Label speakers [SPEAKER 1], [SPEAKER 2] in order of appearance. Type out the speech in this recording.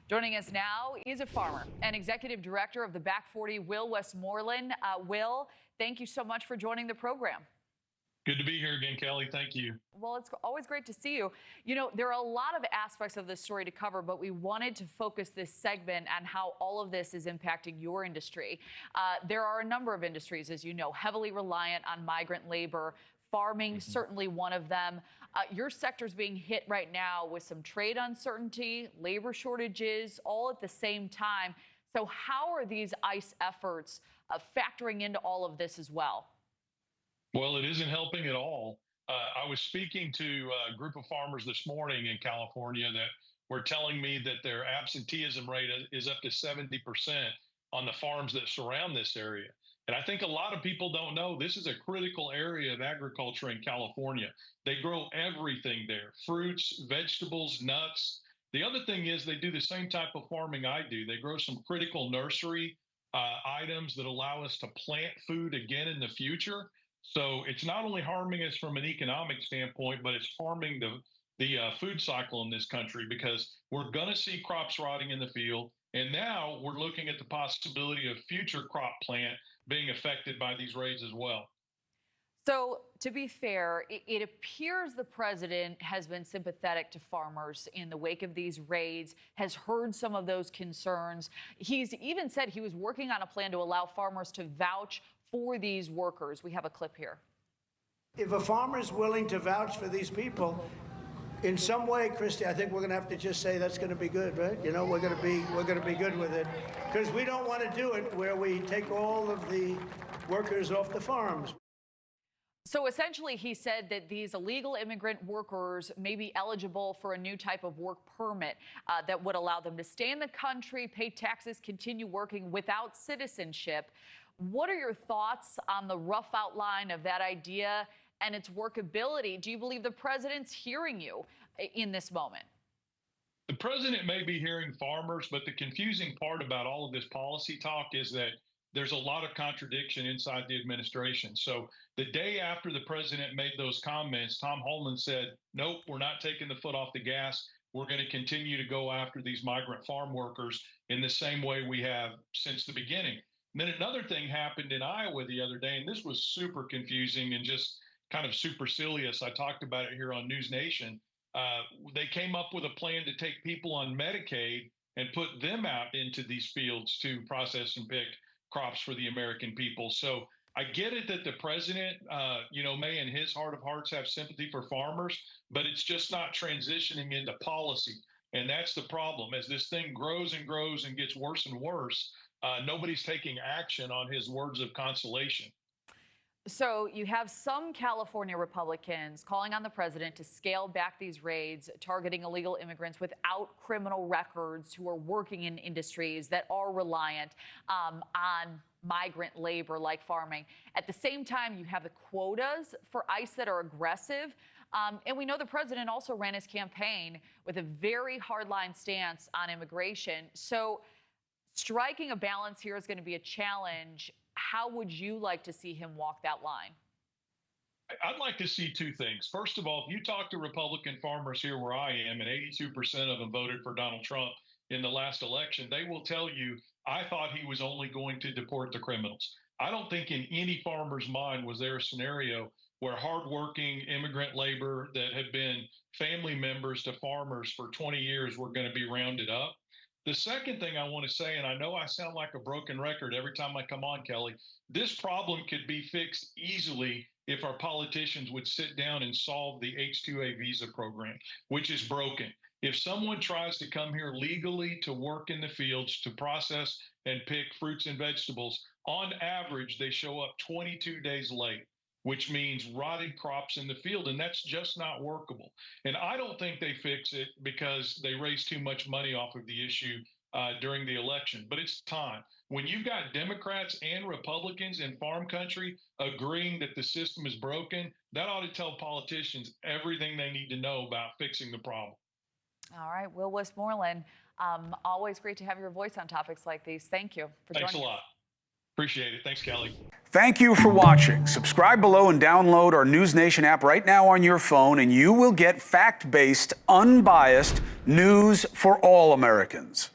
[SPEAKER 1] Joining us now is a farmer and executive director of the Back 40, Westmoreland. Will, thank you so much for joining the program.
[SPEAKER 2] Good to be here again, Kelly. Thank you.
[SPEAKER 1] Well, it's always great to see you. You know, there are a lot of aspects of this story to cover, but we wanted to focus this segment on how all of this is impacting your industry. There are a number of industries, as you know, heavily reliant on migrant labor. Farming, certainly one of them. Your sector's being hit right now with some trade uncertainty, labor shortages, all at the same time. So how are these ICE efforts factoring into all of this as well?
[SPEAKER 2] Well, it isn't helping at all. I was speaking to a group of farmers this morning in California that were telling me that their absenteeism rate is up to 70% on the farms that surround this area. And I think a lot of people don't know this is a critical area of agriculture in California. They grow everything there, fruits, vegetables, nuts. The other thing is they do the same type of farming I do. They grow some critical nursery items that allow us to plant food again in the future. So it's not only harming us from an economic standpoint, but it's harming the food cycle in this country because we're going to see crops rotting in the field. And now we're looking at the possibility of future crop plant being affected by these raids as well.
[SPEAKER 1] So, to be fair, it appears the president has been sympathetic to farmers in the wake of these raids, has heard some of those concerns. He's even said he was working on a plan to allow farmers to vouch for these workers. We have a clip here.
[SPEAKER 3] If a farmer is willing to vouch for these people, in some way, Christy, I think we're going to have to just say that's going to be good, right? You know, we're going to be good with it, because we don't want to do it where we take all of the workers off the farms.
[SPEAKER 1] So essentially, he said that these illegal immigrant workers may be eligible for a new type of work permit that would allow them to stay in the country, pay taxes, continue working without citizenship. What are your thoughts on the rough outline of that idea and its workability? Do you believe the president's hearing you in this moment?
[SPEAKER 2] The president may be hearing farmers, but the confusing part about all of this policy talk is that there's a lot of contradiction inside the administration. So the day after the president made those comments, Tom Homan said, nope, we're not taking the foot off the gas. We're going to continue to go after these migrant farm workers in the same way we have since the beginning. And then another thing happened in Iowa the other day, and this was super confusing and just kind of supercilious. I talked about it here on NewsNation. They came up with a plan to take people on Medicaid and put them out into these fields to process and pick crops for the American people. So I get it that the president, may in his heart of hearts have sympathy for farmers, but it's just not transitioning into policy. And that's the problem. As this thing grows and grows and gets worse and worse, nobody's taking action on his words of consolation.
[SPEAKER 1] So you have some California Republicans calling on the president to scale back these raids, targeting illegal immigrants without criminal records who are working in industries that are reliant on migrant labor like farming. At the same time, you have the quotas for ICE that are aggressive. And we know the president also ran his campaign with a very hardline stance on immigration. So striking a balance here is going to be a challenge. How would you like to see him walk that line?
[SPEAKER 2] I'd like to see two things. First of all, if you talk to Republican farmers here where I am, and 82% of them voted for Donald Trump in the last election, they will tell you, I thought he was only going to deport the criminals. I don't think in any farmer's mind was there a scenario where hardworking immigrant labor that had been family members to farmers for 20 years were going to be rounded up. The second thing I want to say, and I know I sound like a broken record every time I come on, Kelly, this problem could be fixed easily if our politicians would sit down and solve the H-2A visa program, which is broken. If someone tries to come here legally to work in the fields, to process and pick fruits and vegetables, on average, they show up 22 days late, which means rotted crops in the field, and that's just not workable. And I don't think they fix it because they raise too much money off of the issue during the election, but it's time. When you've got Democrats and Republicans in farm country agreeing that the system is broken, that ought to tell politicians everything they need to know about fixing the problem.
[SPEAKER 1] All right, Will Westmoreland, always great to have your voice on topics like these. Thank you for joining us.
[SPEAKER 2] Thanks a lot. Appreciate it. Thanks, Kelly.
[SPEAKER 4] Thank you for watching. Subscribe below and download our NewsNation app right now on your phone, and you will get fact-based, unbiased news for all Americans.